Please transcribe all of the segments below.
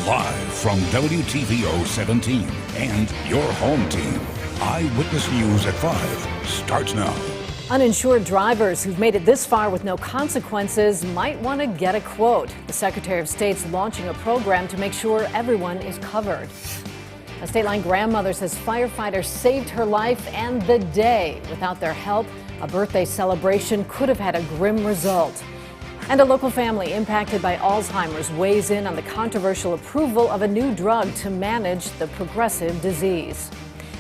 Live from WTVO 17 and your home team, Eyewitness News at 5 starts now. Uninsured drivers who've made it this far with no consequences might want to get a quote. The Secretary of State's launching a program to make sure everyone is covered. A State Line grandmother says firefighters saved her life and the day. Without their help, a birthday celebration could have had a grim result. And a local family impacted by Alzheimer's weighs in on the controversial approval of a new drug to manage the progressive disease.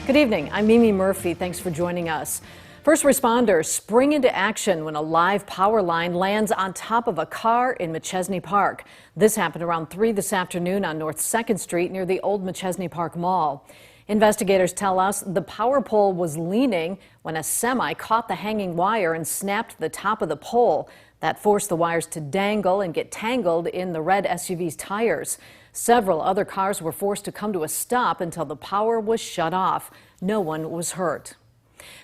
Good evening, I'm Mimi Murphy. Thanks for joining us. First responders spring into action when a live power line lands on top of a car in McChesney Park. This happened around 3 this afternoon on North 2nd Street near the old McChesney Park Mall. Investigators tell us the power pole was leaning when a semi caught the hanging wire and snapped the top of the pole. That forced the wires to dangle and get tangled in the red SUV's tires. Several other cars were forced to come to a stop until the power was shut off. No one was hurt.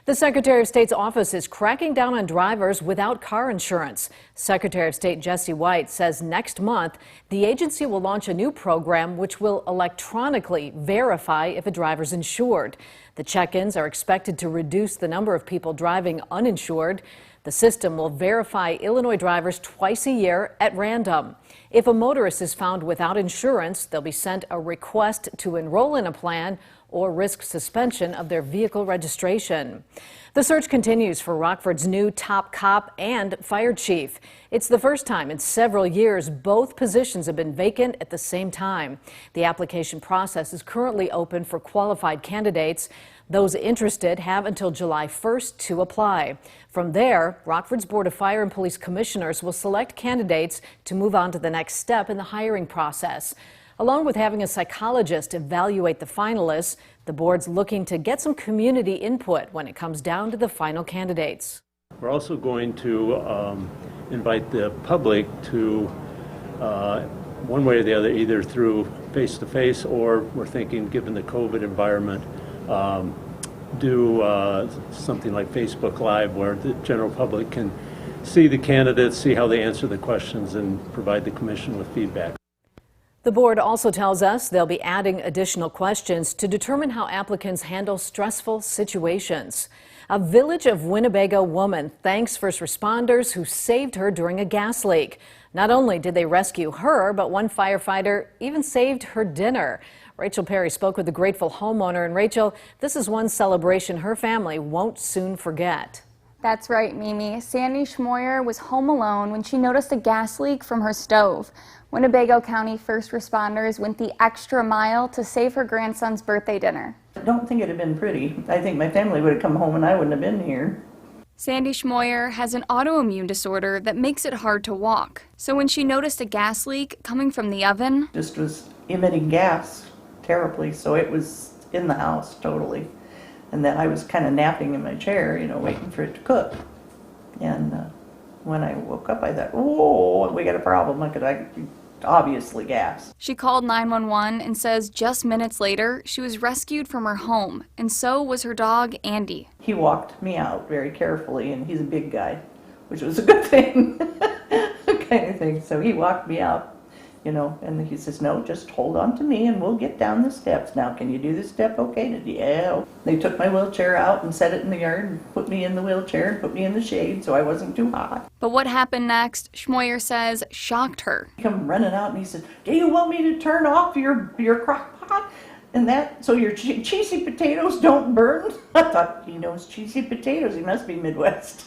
The Secretary of State's office is cracking down on drivers without car insurance. Secretary of State Jesse White says next month the agency will launch a new program which will electronically verify if a driver's insured. The check-ins are expected to reduce the number of people driving uninsured. The system will verify Illinois drivers twice a year at random. If a motorist is found without insurance, they'll be sent a request to enroll in a plan or risk suspension of their vehicle registration. The search continues for Rockford's new top cop and fire chief. It's the first time in several years both positions have been vacant at the same time. The application process is currently open for qualified candidates. Those interested have until July 1st to apply. From there, Rockford's Board of Fire and Police Commissioners will select candidates to move on to the next step in the hiring process. Along with having a psychologist evaluate the finalists, the board's looking to get some community input when it comes down to the final candidates. We're also going to invite the public to, one way or the other, either through face-to-face or we're thinking, given the COVID environment, do something like Facebook Live where the general public can see the candidates, see how they answer the questions, and provide the commission with feedback. The board also tells us they'll be adding additional questions to determine how applicants handle stressful situations. A Village of Winnebago woman thanks first responders who saved her during a gas leak. Not only did they rescue her, but one firefighter even saved her dinner. Rachel Perry spoke with the grateful homeowner. And Rachel, this is one celebration her family won't soon forget. That's right, Mimi. Sandy Schmoyer was home alone when she noticed a gas leak from her stove. Winnebago County first responders went the extra mile to save her grandson's birthday dinner. I don't think it would have been pretty. I think my family would have come home and I wouldn't have been here. Sandy Schmoyer has an autoimmune disorder that makes it hard to walk. So when she noticed a gas leak coming from the oven, Just was emitting gas terribly, so it was in the house totally. And then I was kind of napping in my chair, waiting for it to cook. And when I woke up, I thought, oh, we got a problem. Obviously gas. She called 911 and says just minutes later, she was rescued from her home, and so was her dog, Andy. He walked me out very carefully, and he's a big guy, which was a good thing, kind of thing. So he walked me out, and he says, no, just hold on to me and we'll get down the steps. Now, can you do this step okay? Yeah. They took my wheelchair out and set it in the yard and put me in the wheelchair and put me in the shade so I wasn't too hot. But what happened next, Schmoyer says, shocked her. He come running out and he said, do you want me to turn off your crock pot? And that, so your cheesy potatoes don't burn? I thought, he knows cheesy potatoes. He must be Midwest.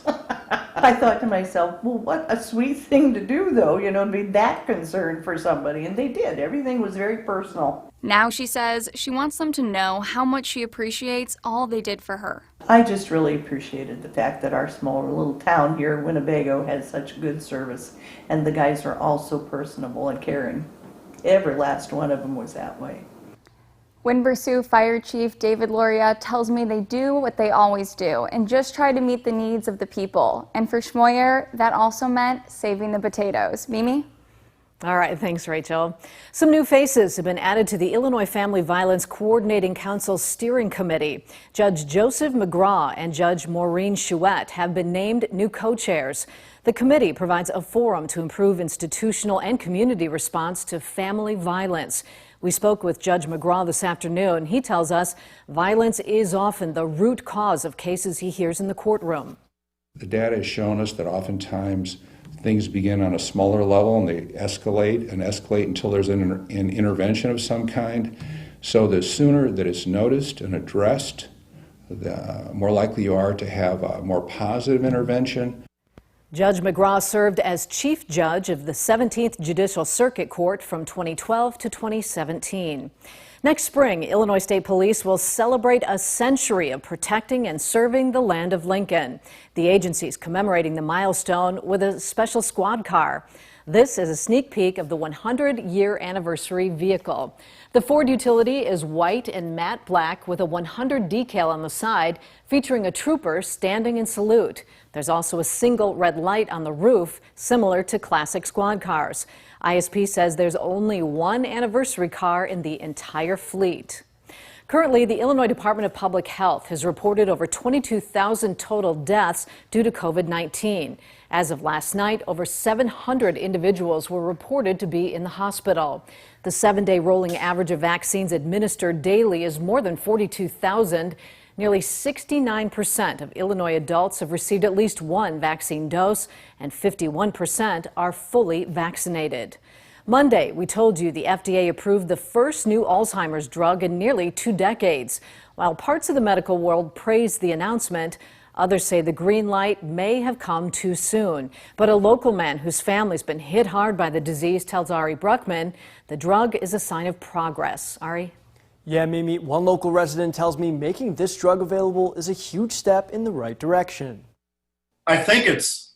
I thought to myself, well, what a sweet thing to do, though, to be that concerned for somebody. And they did. Everything was very personal. Now she says she wants them to know how much she appreciates all they did for her. I just really appreciated the fact that our small little town here, Winnebago, has such good service. And the guys are all so personable and caring. Every last one of them was that way. Winnebago Fire Chief David Loria tells me they do what they always do and just try to meet the needs of the people. And for Schmoyer, that also meant saving the potatoes. Mimi? All right, thanks, Rachel. Some new faces have been added to the Illinois Family Violence Coordinating Council Steering Committee. Judge Joseph McGraw and Judge Maureen Chouette have been named new co-chairs. The committee provides a forum to improve institutional and community response to family violence. We spoke with Judge McGraw this afternoon. He tells us violence is often the root cause of cases he hears in the courtroom. The data has shown us that oftentimes things begin on a smaller level and they escalate until there's an intervention of some kind. So the sooner that it's noticed and addressed, the more likely you are to have a more positive intervention. Judge McGraw served as chief judge of the 17th Judicial Circuit Court from 2012 to 2017. Next spring, Illinois State Police will celebrate a century of protecting and serving the land of Lincoln. The agency is commemorating the milestone with a special squad car. This is a sneak peek of the 100-year anniversary vehicle. The Ford utility is white and matte black with a 100 decal on the side, featuring a trooper standing in salute. There's also a single red light on the roof, similar to classic squad cars. ISP says there's only one anniversary car in the entire fleet. Currently, the Illinois Department of Public Health has reported over 22,000 total deaths due to COVID-19. As of last night, over 700 individuals were reported to be in the hospital. The 7-day rolling average of vaccines administered daily is more than 42,000. Nearly 69% of Illinois adults have received at least one vaccine dose, and 51% are fully vaccinated. Monday, we told you the FDA approved the first new Alzheimer's drug in nearly 2 decades. While parts of the medical world praised the announcement, others say the green light may have come too soon. But a local man whose family's been hit hard by the disease tells Ari Bruckman the drug is a sign of progress. Ari? Yeah, Mimi, one local resident tells me making this drug available is a huge step in the right direction. I think it's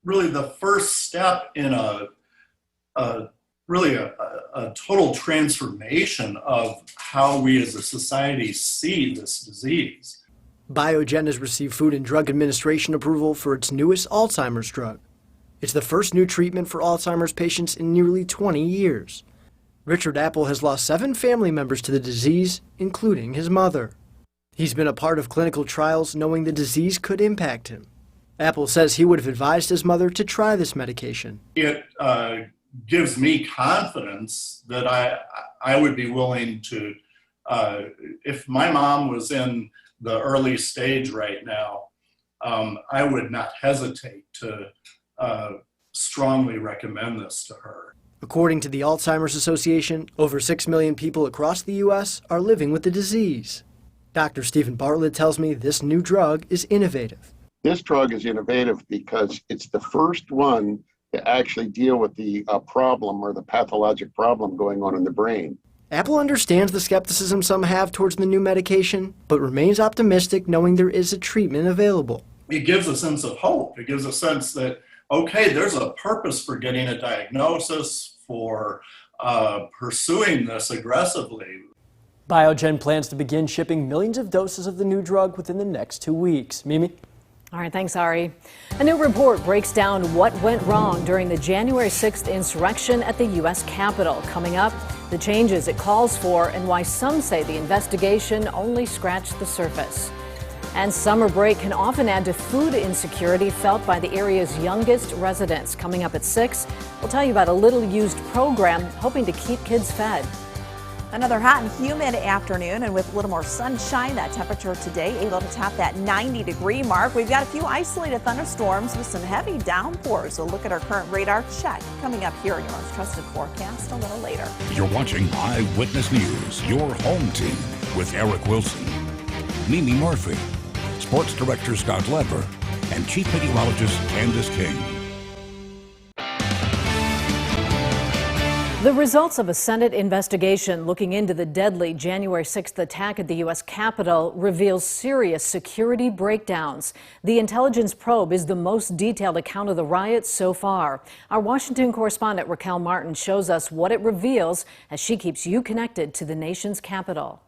really the first step in a total transformation of how we as a society see this disease. Biogen has received Food and Drug Administration approval for its newest Alzheimer's drug. It's the first new treatment for Alzheimer's patients in nearly 20 years. Richard Apple has lost 7 family members to the disease, including his mother. He's been a part of clinical trials knowing the disease could impact him. Apple says he would have advised his mother to try this medication. It gives me confidence that I would be willing to, if my mom was in the early stage right now, I would not hesitate to strongly recommend this to her. According to the Alzheimer's Association, over 6 million people across the U.S. are living with the disease. Dr. Stephen Bartlett tells me this new drug is innovative. This drug is innovative because it's the first one to actually deal with the problem or the pathologic problem going on in the brain. Apple understands the skepticism some have towards the new medication, but remains optimistic knowing there is a treatment available. It gives a sense of hope. It gives a sense that, okay, there's a purpose for getting a diagnosis, for pursuing this aggressively. Biogen plans to begin shipping millions of doses of the new drug within the next 2 weeks. Mimi? All right, thanks, Ari. A new report breaks down what went wrong during the January 6th insurrection at the U.S. Capitol. Coming up, the changes it calls for and why some say the investigation only scratched the surface. And summer break can often add to food insecurity felt by the area's youngest residents. Coming up at 6, we'll tell you about a little used program hoping to keep kids fed. Another hot and humid afternoon, and with a little more sunshine, that temperature today able to top that 90-degree mark. We've got a few isolated thunderstorms with some heavy downpours. So look at our current radar check coming up here in your most trusted forecast a little later. You're watching Eyewitness News, your home team with Eric Wilson, Mimi Murphy, Sports Director Scott Leber, and Chief Meteorologist Candice King. The results of a Senate investigation looking into the deadly January 6th attack at the U.S. Capitol reveals serious security breakdowns. The intelligence probe is the most detailed account of the riots so far. Our Washington correspondent Raquel Martin shows us what it reveals as she keeps you connected to the nation's capital.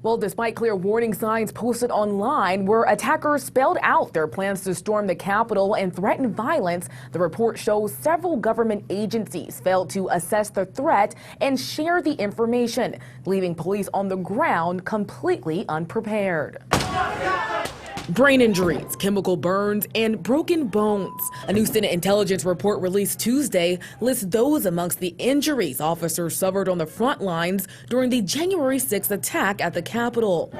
Well, despite clear warning signs posted online where attackers spelled out their plans to storm the Capitol and threaten violence, the report shows several government agencies failed to assess the threat and share the information, leaving police on the ground completely unprepared. Brain injuries, chemical burns, and broken bones. A new Senate intelligence report released Tuesday lists those amongst the injuries officers suffered on the front lines during the January 6th attack at the Capitol.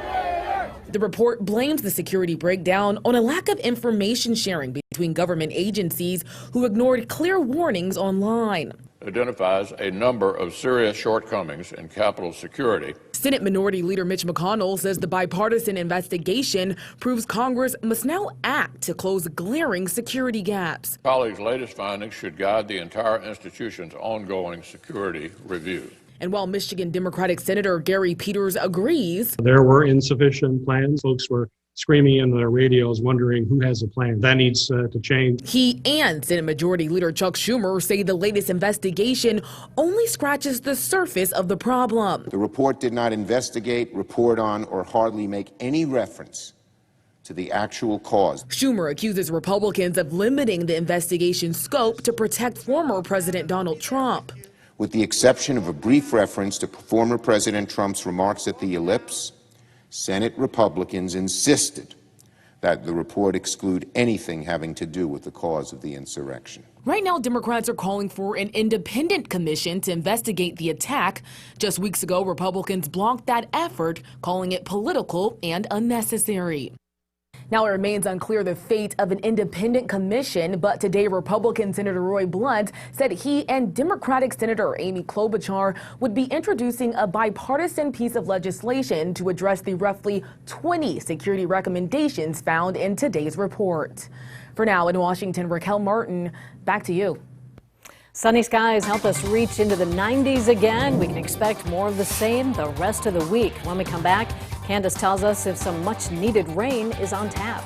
The report blames the security breakdown on a lack of information sharing between government agencies who ignored clear warnings online. Identifies a number of serious shortcomings in Capitol security. Senate Minority Leader Mitch McConnell says the bipartisan investigation proves Congress must now act to close glaring security gaps. Colleagues' latest findings should guide the entire institution's ongoing security review. And while Michigan Democratic Senator Gary Peters agrees, there were insufficient plans. Folks were screaming into their radios wondering who has a plan. That needs to change. He and Senate Majority Leader Chuck Schumer say the latest investigation only scratches the surface of the problem. The report did not investigate, report on, or hardly make any reference to the actual cause. Schumer accuses Republicans of limiting the investigation's scope to protect former President Donald Trump. With the exception of a brief reference to former President Trump's remarks at the Ellipse, Senate Republicans insisted that the report exclude anything having to do with the cause of the insurrection. Right now, Democrats are calling for an independent commission to investigate the attack. Just weeks ago, Republicans blocked that effort, calling it political and unnecessary. Now it remains unclear the fate of an independent commission, but today Republican Senator Roy Blunt said he and Democratic Senator Amy Klobuchar would be introducing a bipartisan piece of legislation to address the roughly 20 security recommendations found in today's report. For now, in Washington, Raquel Martin, back to you. Sunny skies help us reach into the 90s again. We can expect more of the same the rest of the week. When we come back, Candice tells us if some much needed rain is on tap.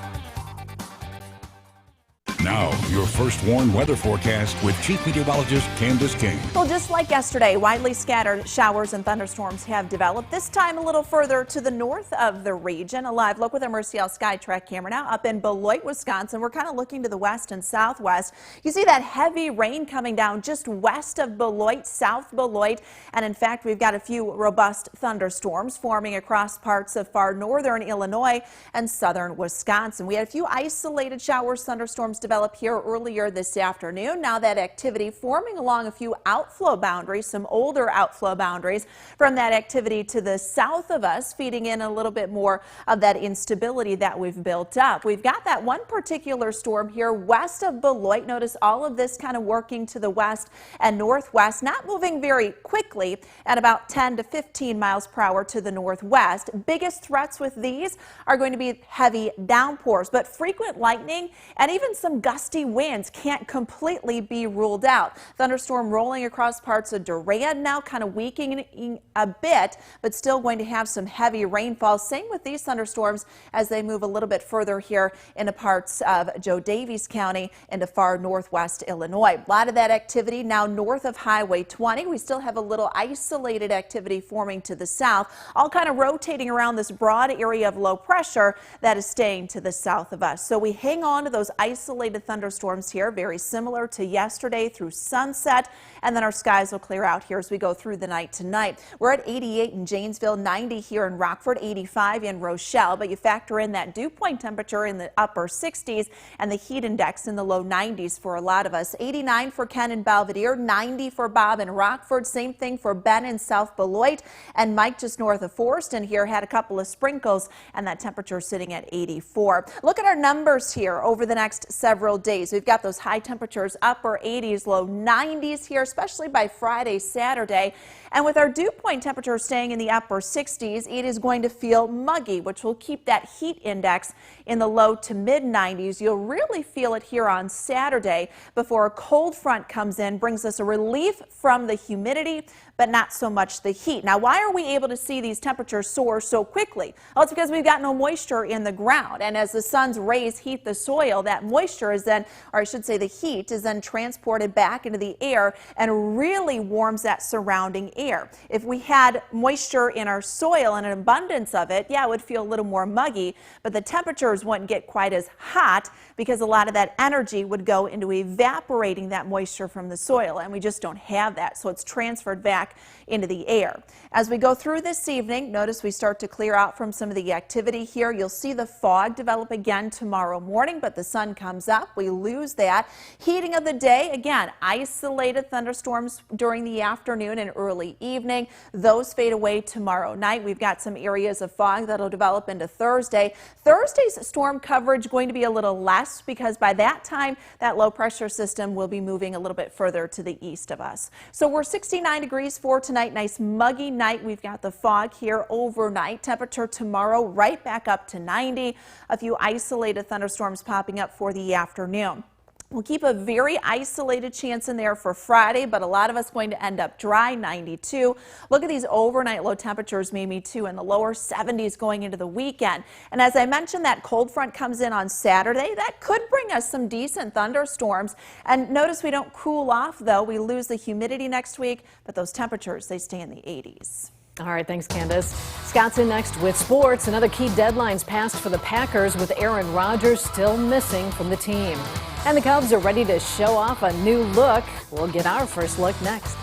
Now, your first warned weather forecast with Chief Meteorologist Candice King. Well, just like yesterday, widely scattered showers and thunderstorms have developed, this time a little further to the north of the region. A live look with our Mercial SkyTrack camera now up in Beloit, Wisconsin. We're kind of looking to the west and southwest. You see that heavy rain coming down just west of Beloit, south Beloit. And in fact, we've got a few robust thunderstorms forming across parts of far northern Illinois and southern Wisconsin. We had a few isolated showers, thunderstorms develop here earlier this afternoon. Now that activity forming along a few outflow boundaries, some older outflow boundaries from that activity to the south of us, feeding in a little bit more of that instability that we've built up. We've got that one particular storm here west of Beloit. Notice all of this kind of working to the west and northwest, not moving very quickly at about 10 to 15 miles per hour to the northwest. Biggest threats with these are going to be heavy downpours, but frequent lightning and even some gusty winds can't completely be ruled out. Thunderstorm rolling across parts of Durand now, kind of weakening a bit, but still going to have some heavy rainfall. Same with these thunderstorms as they move a little bit further here into parts of Joe Daviess County into far northwest Illinois. A lot of that activity now north of Highway 20. We still have a little isolated activity forming to the south, all kind of rotating around this broad area of low pressure that is staying to the south of us. So we hang on to those isolated thunderstorms here, very similar to yesterday through sunset, and then our skies will clear out here as we go through the night tonight. We're at 88 in Janesville, 90 here in Rockford, 85 in Rochelle, but you factor in that dew point temperature in the upper 60s and the heat index in the low 90s for a lot of us. 89 for Ken in Belvedere, 90 for Bob in Rockford, same thing for Ben in South Beloit, and Mike just north of Forston here had a couple of sprinkles, and that temperature sitting at 84. Look at our numbers here over the next several days. We've got those high temperatures, upper 80s, low 90s here, especially by Friday, Saturday. And with our dew point temperature staying in the upper 60s, it is going to feel muggy, which will keep that heat index in the low to mid 90s. You'll really feel it here on Saturday before a cold front comes in, brings us a relief from the humidity, but not so much the heat. Now, why are we able to see these temperatures soar so quickly? Well, it's because we've got no moisture in the ground. And as the sun's rays heat the soil, that moisture temperature is then, or I should say the heat, is then transported back into the air and really warms that surrounding air. If we had moisture in our soil and an abundance of it, yeah, it would feel a little more muggy, but the temperatures wouldn't get quite as hot because a lot of that energy would go into evaporating that moisture from the soil, and we just don't have that, so it's transferred back into the air. As we go through this evening, notice we start to clear out from some of the activity here. You'll see the fog develop again tomorrow morning, but the sun comes up. We lose that. Heating of the day, again, isolated thunderstorms during the afternoon and early evening. Those fade away tomorrow night. We've got some areas of fog that'll develop into Thursday. Thursday's storm coverage going to be a little less because by that time, that low pressure system will be moving a little bit further to the east of us. So we're 69 degrees for tonight. Nice muggy night. We've got the fog here overnight. Temperature tomorrow right back up to 90. A few isolated thunderstorms popping up for the afternoon. We'll keep a very isolated chance in there for Friday, but a lot of us going to end up dry, 92. Look at these overnight low temperatures, Mimi, too, in the lower 70s going into the weekend. And as I mentioned, that cold front comes in on Saturday. That could bring us some decent thunderstorms. And notice we don't cool off, though. We lose the humidity next week, but those temperatures, they stay in the 80s. All right, thanks, Candice. Scott's in next with sports. Another key deadline's passed for the Packers with Aaron Rodgers still missing from the team. And the Cubs are ready to show off a new look. We'll get our first look next.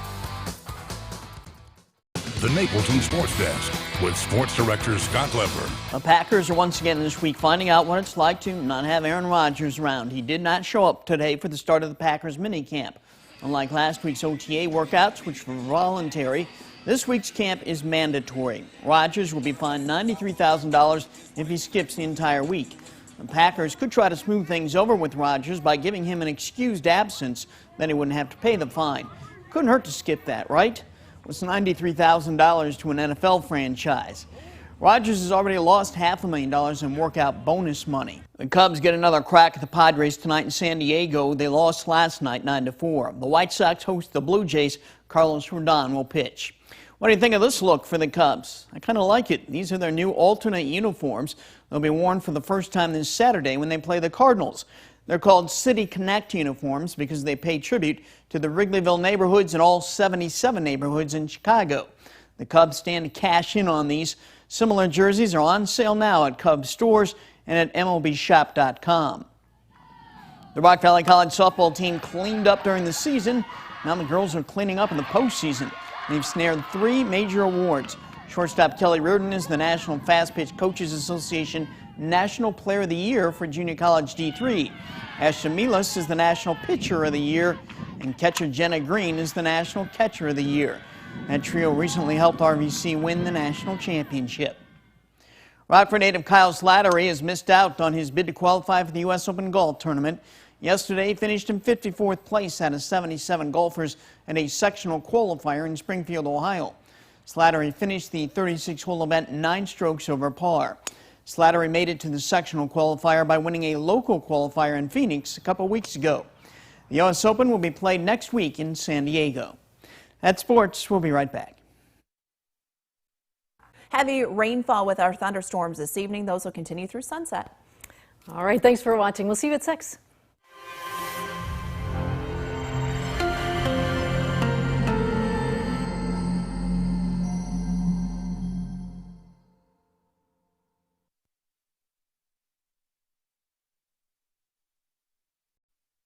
The Napleton Sports Desk with Sports Director Scott Leber. The Packers are once again this week finding out what it's like to not have Aaron Rodgers around. He did not show up today for the start of the Packers minicamp. Unlike last week's OTA workouts, which were voluntary, this week's camp is mandatory. Rodgers will be fined $93,000 if he skips the entire week. The Packers could try to smooth things over with Rodgers by giving him an excused absence, then he wouldn't have to pay the fine. Couldn't hurt to skip that, right? It's $93,000 to an NFL franchise. Rodgers has already lost $500,000 in workout bonus money. The Cubs get another crack at the Padres tonight in San Diego. They lost last night 9-4. The White Sox host the Blue Jays. Carlos Rodon will pitch. What do you think of this look for the Cubs? I kind of like it. These are their new alternate uniforms. They'll be worn for the first time this Saturday when they play the Cardinals. They're called City Connect uniforms because they pay tribute to the Wrigleyville neighborhoods and all 77 neighborhoods in Chicago. The Cubs stand to cash in on these. Similar jerseys are on sale now at Cubs stores and at MLBshop.com. The Rock Valley College softball team cleaned up during the season. Now the girls are cleaning up in the postseason. They've snared 3 major awards. Shortstop Kelly Reardon is the National Fast Pitch Coaches Association National Player of the Year for Junior College D3. Ashton Milas is the National Pitcher of the Year, and catcher Jenna Green is the National Catcher of the Year. That trio recently helped RVC win the national championship. Rockford native Kyle Slattery has missed out on his bid to qualify for the U.S. Open Golf Tournament. Yesterday, he finished in 54th place out of 77 golfers at a sectional qualifier in Springfield, Ohio. Slattery finished the 36-hole event 9 strokes over par. Slattery made it to the sectional qualifier by winning a local qualifier in Phoenix a couple weeks ago. The U.S. Open will be played next week in San Diego. That's sports. We'll be right back. Heavy rainfall with our thunderstorms this evening. Those will continue through sunset. All right, thanks for watching. We'll see you at 6.